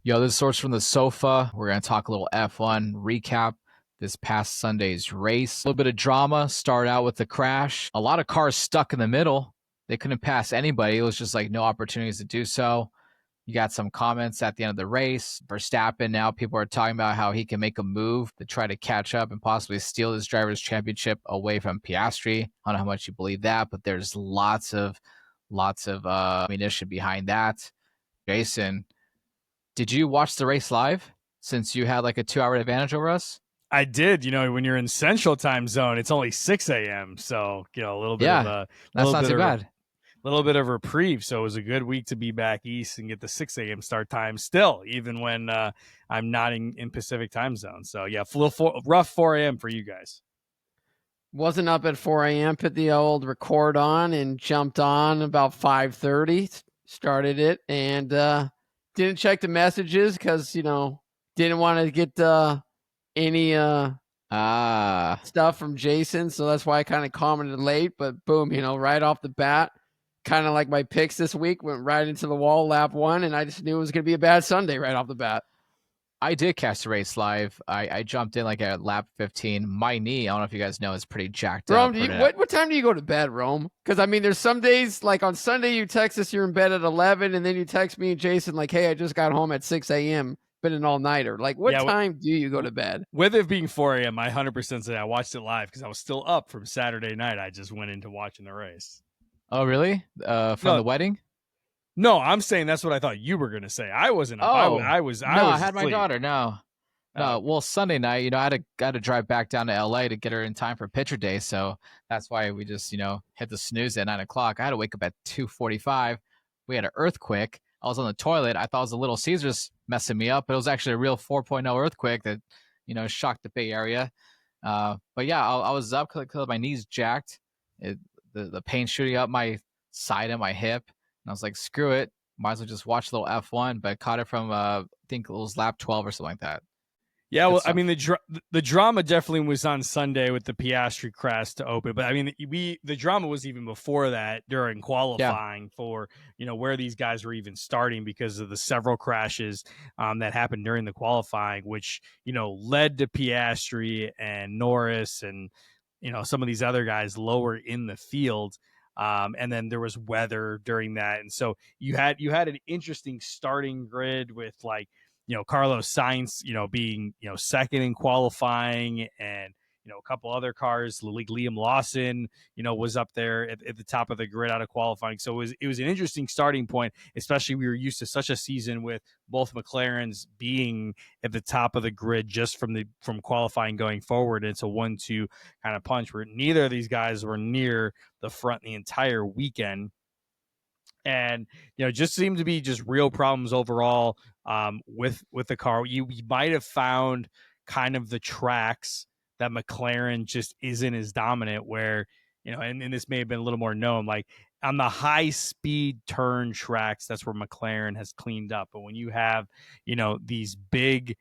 Yo, this is Source from the Sofa. We're going to talk a little F1 recap this past Sunday's race. A little bit of drama. Start out with the crash. A lot of cars stuck in the middle. They couldn't pass anybody. It was just like no opportunities to do so. You got some comments at the end of the race. Verstappen, now people are talking about how he can make a move to try to catch up and possibly steal his driver's championship away from Piastri. I don't know how much you believe that, but there's lots of ammunition behind that. Jason, did you watch the race live since you had like a 2 hour advantage over us? I did. When you're in Central Time Zone, it's only 6 a.m. So a little bit of Yeah, a that's not too bad. little bit of reprieve. So it was a good week to be back east and get the 6 a.m. start time. Still, even when I'm not in Pacific Time Zone. So yeah, rough 4 a.m. for you guys. Wasn't up at 4 a.m. Put the old record on and jumped on about 5:30. Started it and didn't check the messages because didn't want to get any stuff from Jason, so that's why I kind of commented late. But boom, right off the bat, kind of like my picks this week went right into the wall, lap one, and I just knew it was going to be a bad Sunday right off the bat. I did catch the race live. I jumped in like at lap 15. My knee, I don't know if you guys know, is pretty jacked Rome, up. what time do you go to bed, Rome? Because I mean, there's some days like on Sunday you text us you're in bed at 11, and then you text me and Jason like, "Hey, I just got home at 6 a.m. Been an all-nighter." Like, what time do you go to bed? With it being 4 a.m., I 100% say I watched it live because I was still up from Saturday night. I just went into watching the race. Oh, really? From the wedding? No, I'm saying that's what I thought you were going to say. I wasn't up. Oh, I had asleep. My daughter. No. Well, Sunday night, I had to drive back down to LA to get her in time for picture day. So that's why we just, hit the snooze at 9 o'clock. I had to wake up at 2:45. We had an earthquake. I was on the toilet. I thought it was a Little Caesars messing me up, but it was actually a real 4.0 earthquake that, shocked the Bay Area. But yeah, I was up because my knee's jacked. The pain shooting up my side and my hip. And I was like, screw it. Might as well just watch a little F1. But I caught it from, I think it was lap 12 or something like that. Yeah, well, I mean, the drama definitely was on Sunday with the Piastri crash to open, but I mean, the drama was even before that during qualifying for where these guys were even starting because of the several crashes that happened during the qualifying, which led to Piastri and Norris and some of these other guys lower in the field. And then there was weather during that, and so you had an interesting starting grid with like. Carlos Sainz, being, second in qualifying and, a couple other cars, like Liam Lawson, was up there at the top of the grid out of qualifying. So it was an interesting starting point, especially we were used to such a season with both McLarens being at the top of the grid just from qualifying going forward. It's a 1-2 kind of punch where neither of these guys were near the front the entire weekend. And just seemed to be just real problems overall with the car. You might have found kind of the tracks that McLaren just isn't as dominant where and this may have been a little more known, like on the high speed turn tracks, that's where McLaren has cleaned up. But when you have these big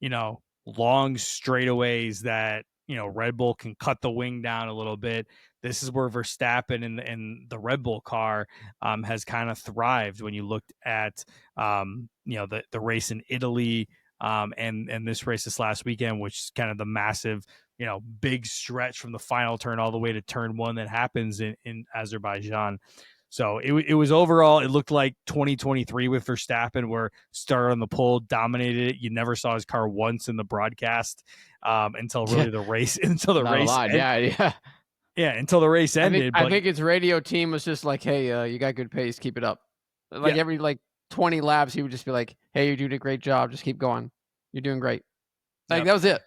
long straightaways that Red Bull can cut the wing down a little bit, this is where Verstappen and the Red Bull car has kind of thrived when you looked at the race in Italy and this race this last weekend, which is kind of the massive big stretch from the final turn all the way to turn one that happens in Azerbaijan. So it was overall, it looked like 2023 with Verstappen, where started on the pole, dominated it. You never saw his car once in the broadcast until really the race, until the race. Yeah, until the race ended. I think his radio team was just like, "Hey, you got good pace, keep it up." Like every 20 laps, he would just be like, "Hey, you're doing a great job. Just keep going. You're doing great." Like that was it.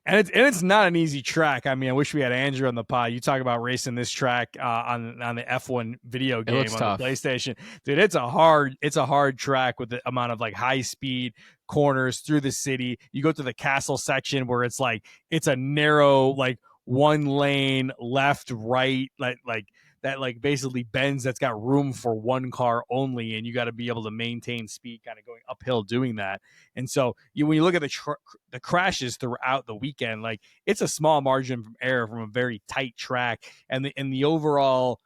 And it's not an easy track. I mean, I wish we had Andrew on the pod. You talk about racing this track on the F1 video game on tough. the PlayStation, dude. It's a hard track with the amount of like high speed corners through the city. You go to the castle section where it's a narrow like one lane left right like that like basically bends that's got room for one car only, and you got to be able to maintain speed kind of going uphill doing that. And so when you look at the crashes throughout the weekend, like it's a small margin from error from a very tight track, and the overall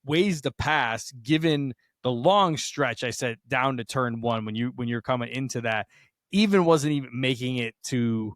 ways to pass given the long stretch, I said down to turn one when you're coming into that, even wasn't even making it to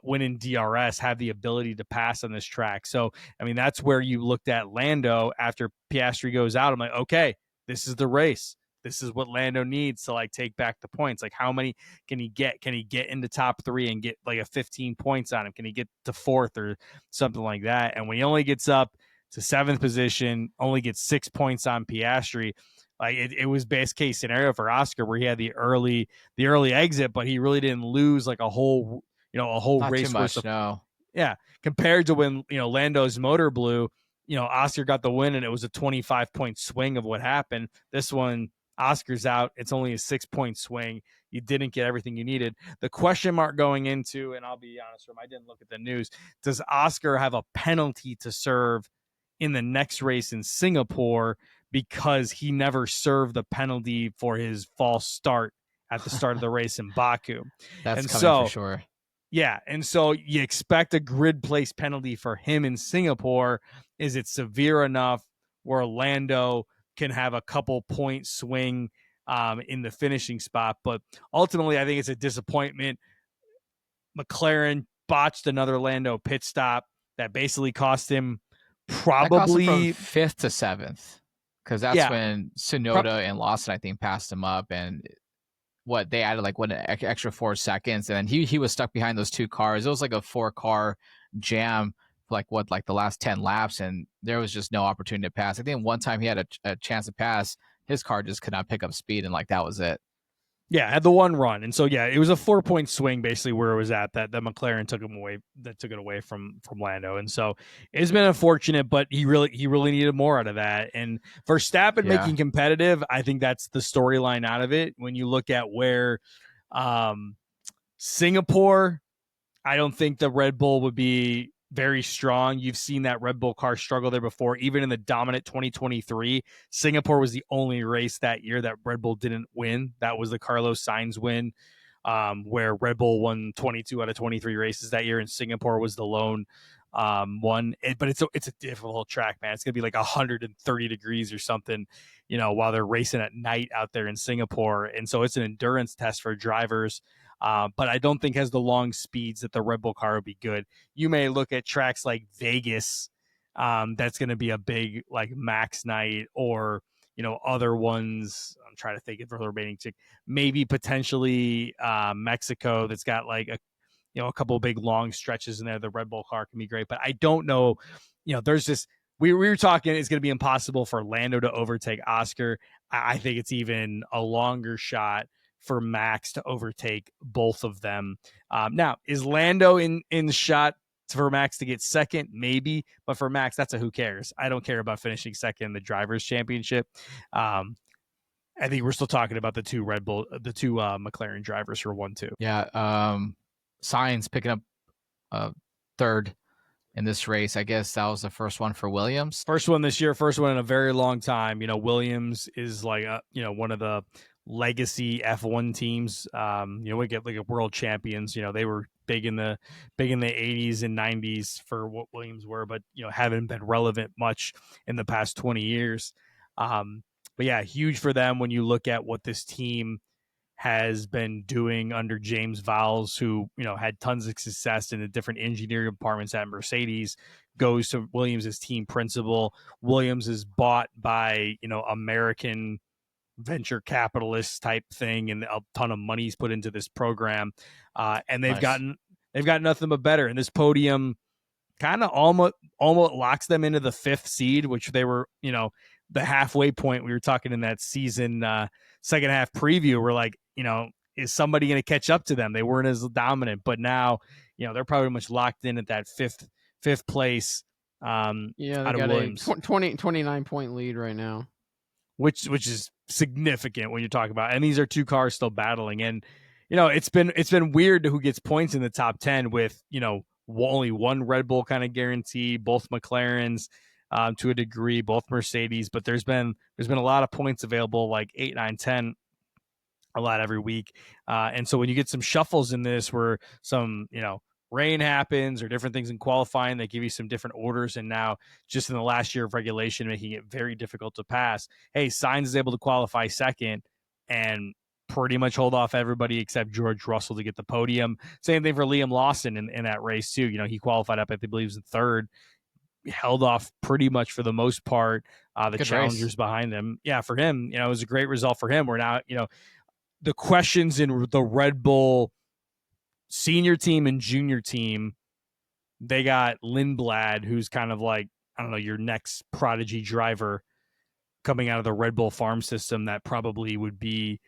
when in DRS, have the ability to pass on this track. So, I mean, that's where you looked at Lando after Piastri goes out. I'm like, okay, this is the race. This is what Lando needs to like take back the points. Like, how many can he get? Can he get into top 3 and get like a 15 points on him? Can he get to 4th or something like that? And when he only gets up to 7th position, only gets 6 points on Piastri, like it was best case scenario for Oscar where he had the early exit, but he really didn't lose like a whole Not race too much, worth of, no. yeah, compared to when, Lando's motor blew, Oscar got the win and it was a 25-point swing of what happened. This one, Oscar's out. It's only a 6-point swing. You didn't get everything you needed. The question mark going into, and I'll be honest with him, I didn't look at the news. Does Oscar have a penalty to serve in the next race in Singapore because he never served the penalty for his false start at the start of the race in Baku? That's and coming so, for sure. Yeah, and so you expect a grid place penalty for him in Singapore. Is it severe enough where Lando can have a couple point swing in the finishing spot? But ultimately, I think it's a disappointment. McLaren botched another Lando pit stop that basically cost him That cost him from probably 5th to 7th, because that's when Tsunoda and Lawson, I think, passed him up, and they added like an extra 4 seconds, and then he was stuck behind those 2 cars. It was like a 4-car jam for like the last 10 laps, and there was just no opportunity to pass. I think one time he had a chance to pass, his car just could not pick up speed, and like that was it. Yeah, had the one run. And so, yeah, it was a 4-point swing basically where it was at that McLaren took it away from Lando. And so it's been unfortunate, but he really needed more out of that. And Verstappen making competitive, I think that's the storyline out of it. When you look at where Singapore, I don't think the Red Bull would be very strong. You've seen that Red Bull car struggle there before. Even in the dominant 2023, Singapore was the only race that year that Red Bull didn't win. That was the Carlos Sainz win, where Red Bull won 22 out of 23 races that year, and Singapore was the lone one. But it's a difficult track, man. It's gonna be like 130 degrees or something, while they're racing at night out there in Singapore, and so it's an endurance test for drivers. But I don't think has the long speeds that the Red Bull car would be good. You may look at tracks like Vegas, that's going to be a big like max night, or other ones. I'm trying to think of the remaining maybe potentially Mexico, that's got like a couple of big long stretches in there. The Red Bull car can be great, but I don't know. There's just we were talking. It's going to be impossible for Lando to overtake Oscar. I think it's even a longer shot for Max to overtake both of them. Now, is Lando in the shot for Max to get second? Maybe, but for Max, that's a who cares. I don't care about finishing second in the Drivers' Championship. I think we're still talking about the two McLaren drivers for 1-2. Yeah, Sainz picking up third in this race. I guess that was the first one for Williams. First one this year, first one in a very long time. Williams is like one of the legacy F1 teams. We get like a world champions. They were big in the 80s and 90s for what Williams were, but haven't been relevant much in the past 20 years. But yeah, huge for them when you look at what this team has been doing under James Vowles, who had tons of success in the different engineering departments at Mercedes, goes to Williams as team principal. Williams is bought by American venture capitalist type thing, and a ton of money's put into this program, and they've gotten nothing but better. And this podium kind of almost locks them into the 5th seed, which they were the halfway point. We were talking in that season second half preview, we're like, is somebody going to catch up to them? They weren't as dominant, but now they're probably much locked in at that fifth place. They out of got Williams. a 29 point lead right now, which is significant when you talk about, and these are 2 cars still battling. And it's been weird who gets points in the top 10 with only one Red Bull kind of guarantee, both McLarens to a degree, both Mercedes, but there's been a lot of points available, like 8, 9, 10, a lot every week. And so when you get some shuffles in this, where some rain happens or different things in qualifying, they give you some different orders. And now just in the last year of regulation, making it very difficult to pass. Hey, Sainz is able to qualify second and pretty much hold off everybody except George Russell to get the podium. Same thing for Liam Lawson in that race too. He qualified up, I believe, was in third, held off pretty much for the most part, the Good challengers race behind him. Yeah, for him, it was a great result for him. We're now, the questions in the Red Bull senior team and junior team, they got Lindblad, who's kind of like, I don't know, your next prodigy driver coming out of the Red Bull farm system that probably would be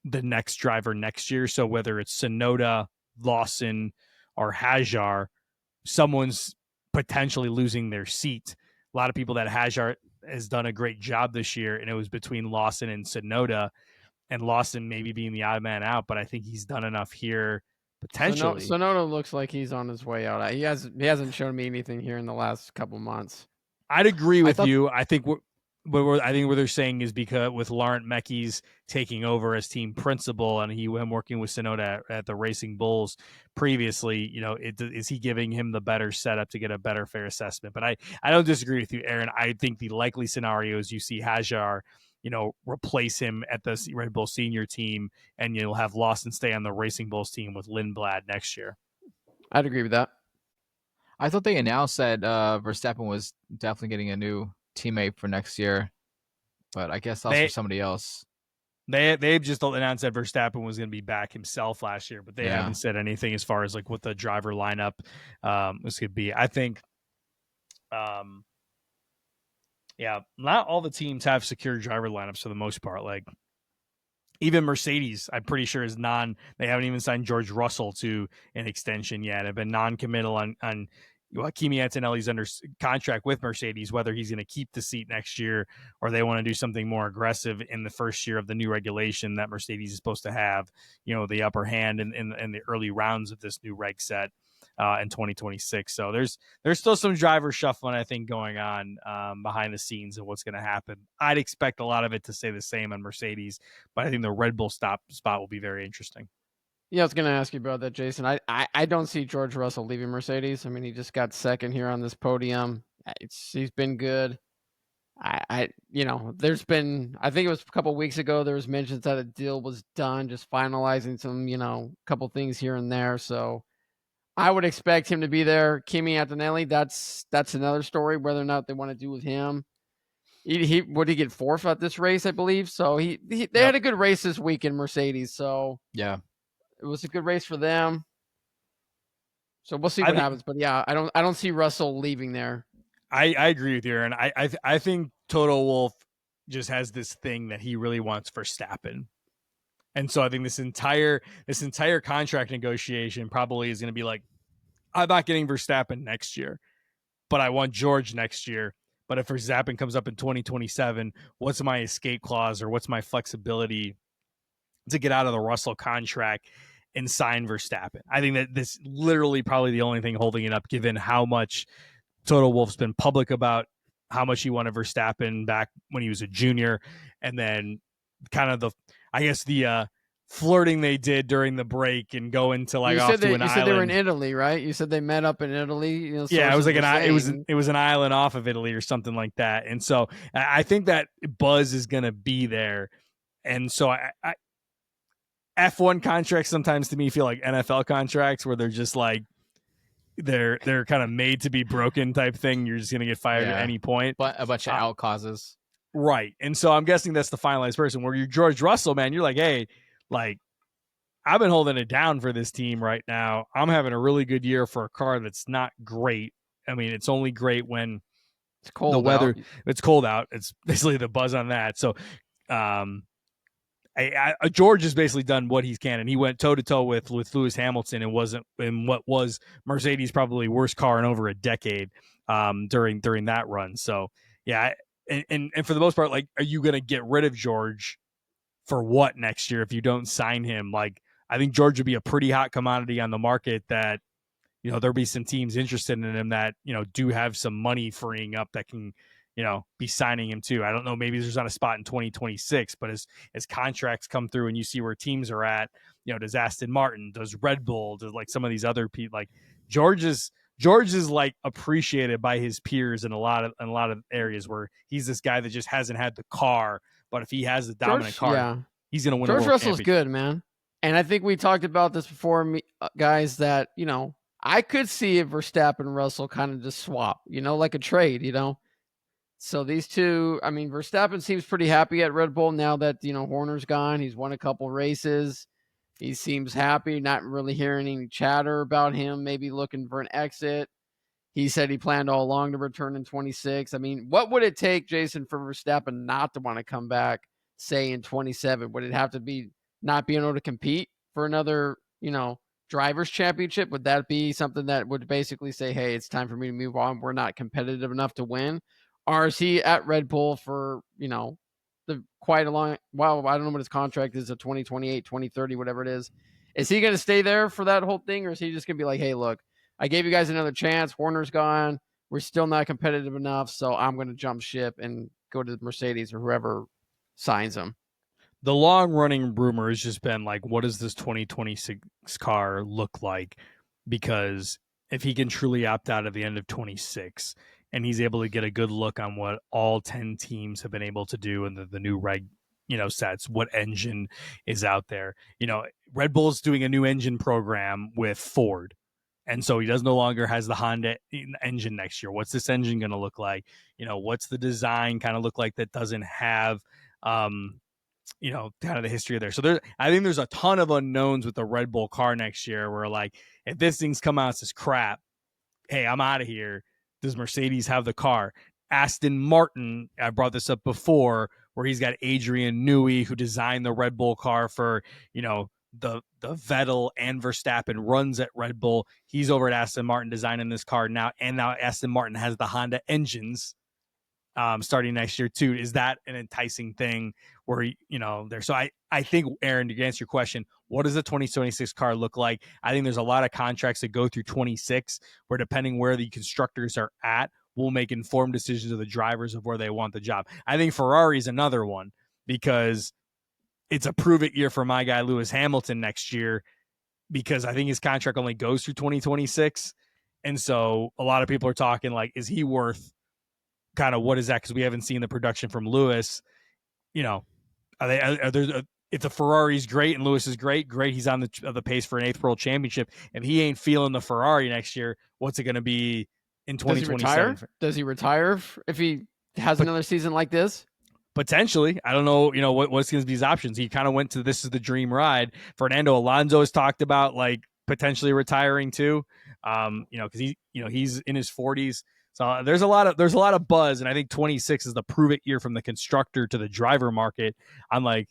the next driver next year. So whether it's Tsunoda, Lawson, or Hajar, someone's potentially losing their seat. A lot of people that Hajar has done a great job this year, and it was between Lawson and Tsunoda, and Lawson maybe being the odd man out, but I think he's done enough here potentially. Tsunoda looks like he's on his way out. He hasn't shown me anything here in the last couple months. I'd agree with you. I think what they're saying is because with Laurent Mekies taking over as team principal and him working with Tsunoda at the Racing Bulls previously, is he giving him the better setup to get a better fair assessment? But I don't disagree with you, Aaron. I think the likely scenario is you see Hajar, replace him at the Red Bull senior team, and you'll have Lawson stay on the Racing Bulls team with Lindblad next year. I'd agree with that. I thought they announced that Verstappen was definitely getting a new teammate for next year, but I guess that's for somebody else. They've just announced that Verstappen was going to be back himself last year, but they haven't said anything as far as like what the driver lineup was going to be. I think, not all the teams have secure driver lineups for the most part. Like even Mercedes, I'm pretty sure is they haven't even signed George Russell to an extension yet. Have been non-committal on Kimi Antonelli's under contract with Mercedes, whether he's going to keep the seat next year or they want to do something more aggressive in the first year of the new regulation that Mercedes is supposed to have, the upper hand in the early rounds of this new reg set in 2026. So there's still some driver shuffling, I think, going on behind the scenes of what's going to happen. I'd expect a lot of it to stay the same on Mercedes, but I think the Red Bull spot will be very interesting. Yeah, I was going to ask you about that, Jason. I don't see George Russell leaving Mercedes. I mean, he just got second here on this podium. He's been good. There's been, I think it was a couple of weeks ago, there was mentions that a deal was done, just finalizing some, couple things here and there. So I would expect him to be there. Kimi Antonelli, that's another story, whether or not they want to do with him. He would he get fourth at this race, I believe. So they had a good race this week in Mercedes. So yeah. It was a good race for them. So we'll see what happens. But yeah, I don't see Russell leaving there. I agree with you, Aaron. I think Toto Wolff just has this thing that he really wants Verstappen. And so I think this entire contract negotiation probably is going to be like, I'm not getting Verstappen next year, but I want George next year. But if Verstappen comes up in 2027, what's my escape clause or what's my flexibility to get out of the Russell contract and sign Verstappen? I think that this literally probably the only thing holding it up, given how much Toto Wolff's been public about how much he wanted Verstappen back when he was a junior, and then kind of the flirting they did during the break and going to like off to an island. You said they were in Italy, right? You said they met up in Italy. Yeah, it was like it was an island off of Italy or something like that. And so I think that buzz is going to be there. And so I F1 contracts sometimes to me feel like NFL contracts where they're just like they're kind of made to be broken type thing. You're just going to get fired at any point. But a bunch of out causes. Right. And so I'm guessing that's the finalized person where you're George Russell, man. You're like, hey, like I've been holding it down for this team right now. I'm having a really good year for a car that's not great. I mean, it's only great when it's cold. The weather, it's cold out. It's basically the buzz on that. So, George has basically done what he can, and he went toe to toe with Lewis Hamilton and wasn't in what was Mercedes' probably worst car in over a decade during that run. So yeah, and for the most part, like, are you going to get rid of George for what next year if you don't sign him? Like, I think George would be a pretty hot commodity on the market that, there'll be some teams interested in him that, do have some money freeing up that can be signing him too. I don't know. Maybe there's not a spot in 2026, but as contracts come through and you see where teams are at, does Aston Martin, does Red Bull, does like some of these other people, like George is like appreciated by his peers in a lot of areas where he's this guy that just hasn't had the car, but if he has the dominant car, he's going to win. George Russell's good, man. And I think we talked about this before, guys, that, I could see if Verstappen and Russell kind of just swap, like a trade, So these two, I mean, Verstappen seems pretty happy at Red Bull now that, Horner's gone. He's won a couple races. He seems happy, not really hearing any chatter about him, maybe looking for an exit. He said he planned all along to return in 26. I mean, what would it take, Jason, for Verstappen not to want to come back, say, in 27? Would it have to be not being able to compete for another, drivers' championship? Would that be something that would basically say, hey, it's time for me to move on? We're not competitive enough to win. Or is he at Red Bull for, quite a long, well, I don't know what his contract is, a 2028, 2030, whatever it is. Is he going to stay there for that whole thing? Or is he just going to be like, hey, look, I gave you guys another chance. Horner's gone. We're still not competitive enough. So I'm going to jump ship and go to Mercedes or whoever signs him. The long running rumor has just been like, what does this 2026 car look like? Because if he can truly opt out at the end of 26 and he's able to get a good look on what all 10 teams have been able to do in the new reg, sets, what engine is out there. Red Bull's doing a new engine program with Ford. And so he no longer has the Honda engine next year. What's this engine going to look like? What's the design kind of look like that doesn't have, kind of the history of there. So I think there's a ton of unknowns with the Red Bull car next year where like, if this thing's come out as crap, hey, I'm out of here. Does Mercedes have the car? Aston Martin, I brought this up before, where he's got Adrian Newey, who designed the Red Bull car for, the Vettel and Verstappen runs at Red Bull. He's over at Aston Martin designing this car now. And now Aston Martin has the Honda engines starting next year too. Is that an enticing thing where, there? So I think, Aaron, to answer your question, what does the 2026 car look like? I think there's a lot of contracts that go through 26 where, depending where the constructors are at, will make informed decisions of the drivers of where they want the job. I think Ferrari is another one because it's a prove it year for my guy, Lewis Hamilton, next year, because I think his contract only goes through 2026. And so a lot of people are talking like, is he worth kind of what is that? Because we haven't seen the production from Lewis. If the Ferrari's great and Lewis is great, he's on the pace for an 8th World Championship. If he ain't feeling the Ferrari next year, what's it going to be in 2027? Does he retire if he has another season like this? Potentially. I don't know, what's going to be his options. He kind of went to this is the dream ride. Fernando Alonso has talked about like potentially retiring too. Because he's in his 40s. So there's a lot of buzz, and I think 26 is the prove it year from the constructor to the driver market. I'm like,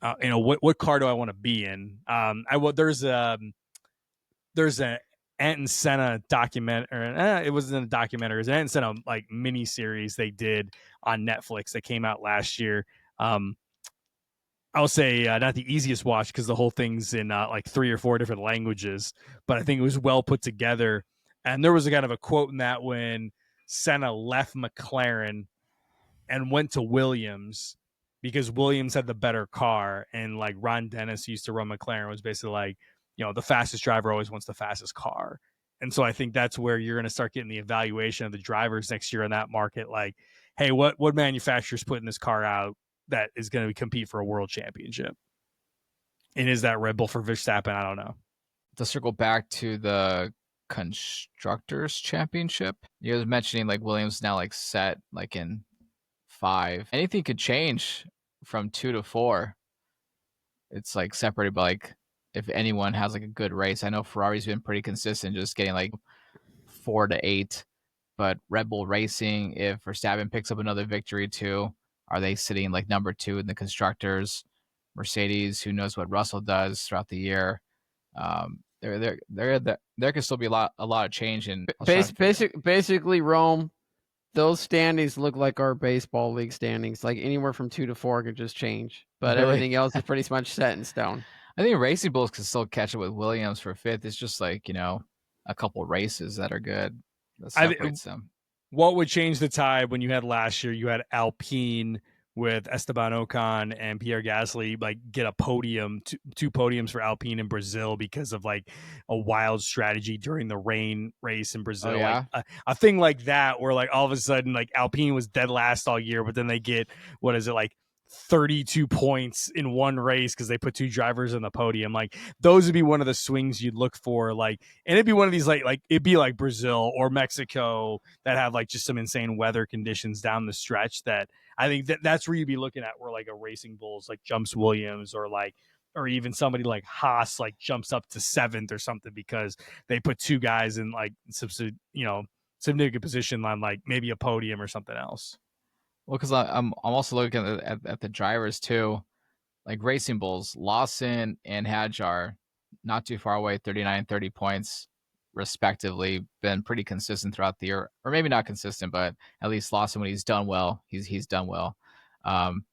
what car do I want to be in? There's an Ayrton Senna documentary. It wasn't a documentary. It was an Ayrton Senna like mini series they did on Netflix that came out last year. I'll say not the easiest watch because the whole thing's in like 3 or 4 different languages, but I think it was well put together. And there was a kind of a quote in that when Senna left McLaren and went to Williams because Williams had the better car. And like Ron Dennis used to run McLaren, was basically like, the fastest driver always wants the fastest car. And so I think that's where you're going to start getting the evaluation of the drivers next year in that market. Like, hey, what manufacturer's putting this car out that is going to compete for a world championship? And is that Red Bull for Verstappen? I don't know. To circle back to the Constructors Championship, you guys mentioning like Williams now like set like in 5. Anything could change from 2 to 4. It's like separated by like if anyone has like a good race. I know Ferrari's been pretty consistent, just getting like 4 to 8. But Red Bull Racing, if Verstappen picks up another victory too, are they sitting like number 2 in the constructors? Mercedes, who knows what Russell does throughout the year. There could still be a lot of change in basically Rome. Those standings look like our baseball league standings. Like anywhere from 2 to 4 could just change, but really? Everything else is pretty much set in stone. I think Racing Bulls can still catch up with Williams for 5th. It's just like a couple races that are good that separates them. what would change the tide when you had last year? You had Alpine with Esteban Ocon and Pierre Gasly like get a podium, two podiums for Alpine in Brazil because of like a wild strategy during the rain race in Brazil. Oh, yeah? Like a thing like that where like all of a sudden like Alpine was dead last all year, but then they get, what is it, like 32 points in one race because they put two drivers on the podium. Like those would be one of the swings you'd look for. Like, and it'd be one of these like it'd be like Brazil or Mexico that have like just some insane weather conditions down the stretch. That I think that's where you'd be looking at where like a Racing Bulls like jumps Williams, or even somebody like Haas like jumps up to 7th or something because they put two guys in like significant position on like maybe a podium or something else. Well, because I'm also looking at the drivers too, like Racing Bulls, Lawson and Hadjar, not too far away, 39, 30 points respectively, been pretty consistent throughout the year, or maybe not consistent, but at least Lawson, when he's done well, he's done well. And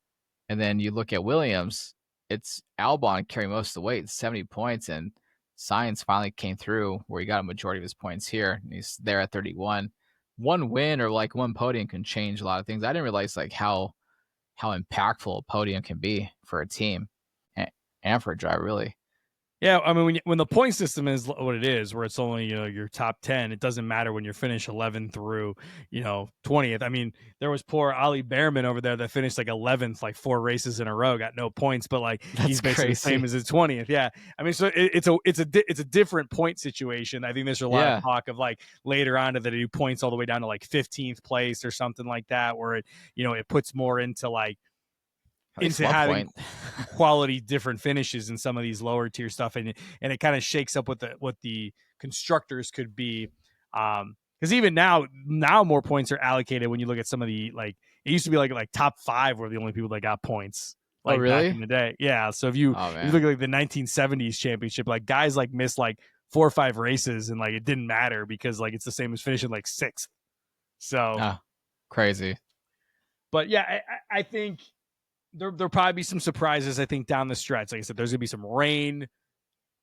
then you look at Williams, it's Albon carrying most of the weight, 70 points, and Sainz finally came through where he got a majority of his points here, and he's there at 31. One win or like one podium can change a lot of things. I didn't realize like how impactful a podium can be for a team and for a driver, really. Yeah, I mean, when the point system is what it is, where it's only your top 10, it doesn't matter when you finish 11th through 20th. I mean, there was poor Ali Behrman over there that finished like 11th, like 4 races in a row, got no points, but like he's basically the same as his 20th. Yeah, I mean, so it's a different point situation. I think there's a lot of talk of like later on that they do points all the way down to like 15th place or something like that, where it puts more into like into having quality different finishes in some of these lower tier stuff, and it kind of shakes up what the constructors could be, because even now more points are allocated when you look at some of the, like, it used to be like top 5 were the only people that got points, like really? back in the day. Yeah, so if you look at like the 1970s championship, like guys like missed like 4 or 5 races and like it didn't matter because like it's the same as finishing like 6th. So crazy. But yeah, I think there'll probably be some surprises, I think, down the stretch. Like I said, there's going to be some rain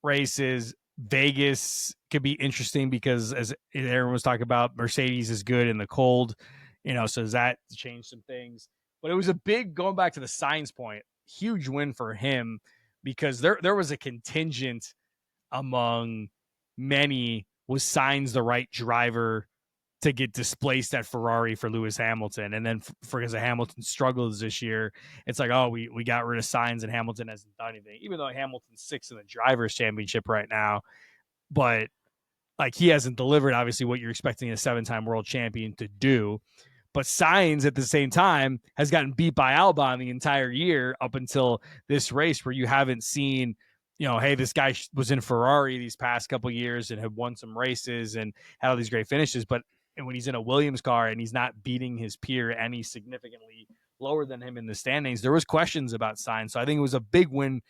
races. Vegas could be interesting because, as Aaron was talking about, Mercedes is good in the cold, so does that change some things? But it was a big, going back to the Sainz point, huge win for him because there was a contingent among many, was Sainz the right driver to get displaced at Ferrari for Lewis Hamilton. And then because Hamilton struggles this year, it's like, oh, we got rid of Sainz and Hamilton hasn't done anything, even though Hamilton's 6th in the Drivers' Championship right now. But like, he hasn't delivered, obviously, what you're expecting a 7-time world champion to do. But Sainz, at the same time, has gotten beat by Albon the entire year up until this race, where you haven't seen, hey, this guy was in Ferrari these past couple years and had won some races and had all these great finishes. But when he's in a Williams car and he's not beating his peer any significantly lower than him in the standings, there was questions about Sainz. So I think it was a big win,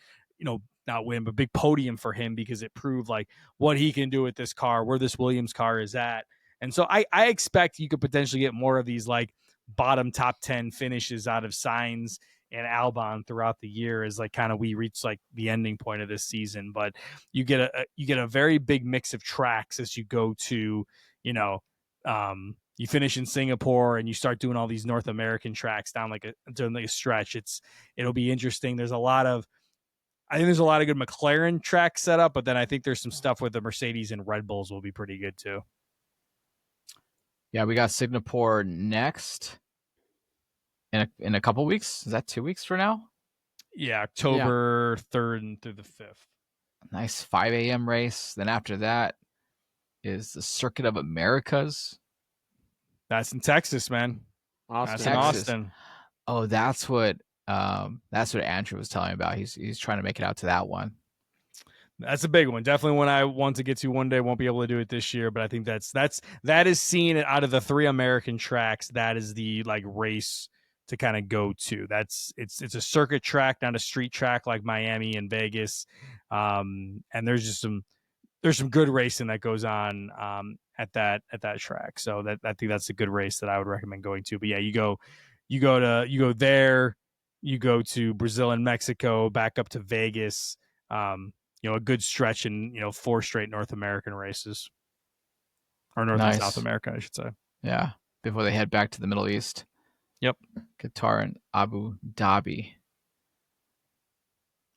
not win, but big podium for him because it proved like what he can do with this car, where this Williams car is at. And so I expect you could potentially get more of these like bottom top 10 finishes out of Sainz and Albon throughout the year, as like kind of we reach like the ending point of this season. But you get a very big mix of tracks as you go to, you finish in Singapore and you start doing all these North American tracks down during a stretch. It'll be interesting. I think there's a lot of good McLaren tracks set up, but then I think there's some stuff with the Mercedes and Red Bulls will be pretty good too. Yeah, we got Singapore next in a couple weeks. Is that 2 weeks from now? Yeah, October 3rd and through the 5th. Nice 5 a.m. race. Then after that is the Circuit of Americas. That's in Texas, man. Austin. That's in Austin. Oh, that's what Andrew was telling me about. He's trying to make it out to that one. That's a big one. Definitely one I want to get to one day. Won't be able to do it this year, but I think that is seen out of the 3 American tracks. That is the like race to kind of go to. It's a circuit track, not a street track like Miami and Vegas. And there's some good racing that goes on at that track. So I think that's a good race that I would recommend going to. But yeah, you go there, you go to Brazil and Mexico, back up to Vegas. A good stretch in 4 straight North American races, or North and South America, I should say. Yeah, before they head back to the Middle East. Yep. Qatar and Abu Dhabi.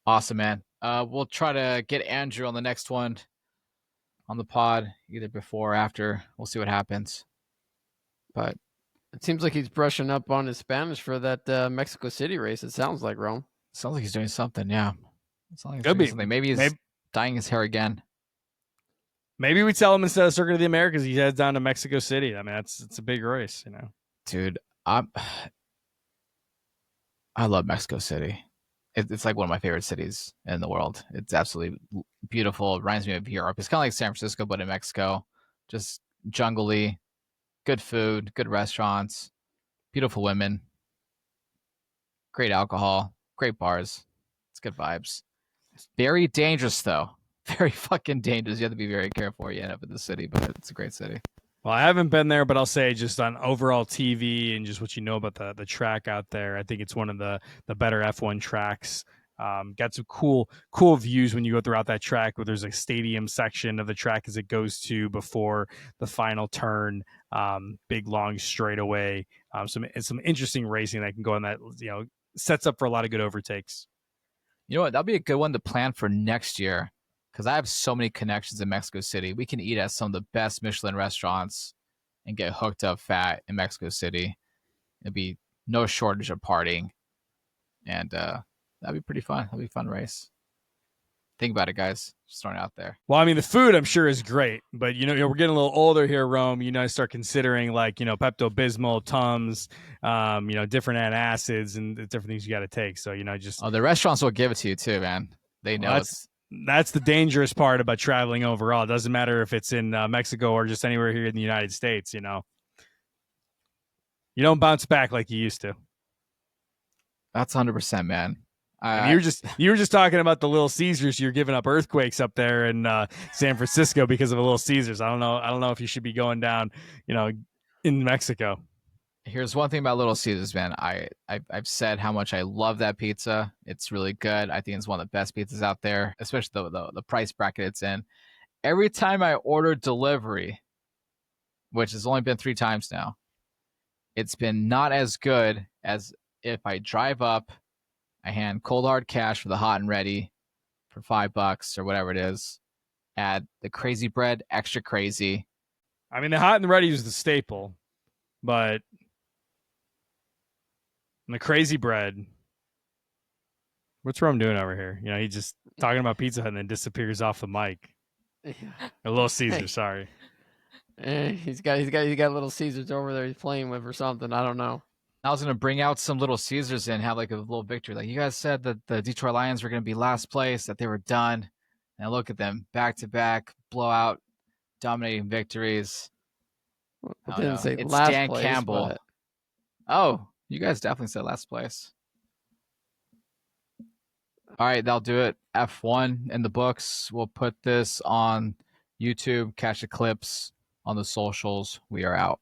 Awesome, man. We'll try to get Andrew on the next one on the pod, either before or after. We'll see what happens. But it seems like he's brushing up on his Spanish for that Mexico City race. It sounds like, Rome. Sounds like he's doing something, yeah. Sounds like he's Could doing be. something. Maybe he's dyeing his hair again. Maybe we tell him instead of Circuit of the Americas, he heads down to Mexico City. I mean, it's a big race, you know. Dude, I love Mexico City. It's like one of my favorite cities in the world. It's absolutely beautiful. It reminds me of Europe. It's kind of like San Francisco, but in Mexico. Just jungly, good food, good restaurants, beautiful women, great alcohol, great bars. It's good vibes. Very dangerous, though. Very fucking dangerous. You have to be very careful where you end up in the city, but it's a great city. Well, I haven't been there, but I'll say just on overall TV and just what you know about the track out there, I think it's one of the better F1 tracks. Got some cool views when you go throughout that track, where there's a stadium section of the track as it goes to before the final turn. Big long straightaway. Some interesting racing that can go on that. You know, sets up for a lot of good overtakes. You know what? That'll be a good one to plan for next year, because I have so many connections in Mexico City. We can eat at some of the best Michelin restaurants and get hooked up fat in Mexico City. It'd be no shortage of partying. And that'd be pretty fun. That'd be a fun race. Think about it, guys. Just throwing it out there. Well, I mean, the food I'm sure is great, but you know, we're getting a little older here, Rome. You know, I start considering like, you know, Pepto-Bismol, Tums, you know, different antacids and the different things you got to take. So, you know, just the restaurants will give it to you too, man. They know that's the dangerous part about traveling overall. It doesn't matter if it's in Mexico or just anywhere here in the United States. You know, you don't bounce back like you used to. That's 100%, man. You were just talking about the Little Caesars. You're giving up earthquakes up there in San Francisco because of a Little Caesars. I don't know if you should be going down, you know, in Mexico. Here's one thing about Little Caesars, man. I've said how much I love that pizza. It's really good. I think it's one of the best pizzas out there, especially the price bracket it's in. Every time I order delivery, which has only been 3 times now, it's been not as good as if I drive up, I hand cold hard cash for the hot and ready for $5 or whatever it is. Add the crazy bread, extra crazy. I mean, the hot and ready is the staple, but the crazy bread. What's Rome doing over here? You know, he's just talking about Pizza Hut and then disappears off the mic. Yeah. A Little Caesar, sorry. He's got Little Caesars over there he's playing with or something. I don't know. I was going to bring out some Little Caesars and have like a little victory. Like, you guys said that the Detroit Lions were going to be last place, that they were done. And look at them, back-to-back, blowout, dominating victories. I didn't say it's last Dan place, Campbell. but... Oh, you guys definitely said last place. All right, that'll do it. F1 in the books. We'll put this on YouTube, catch the clips on the socials. We are out.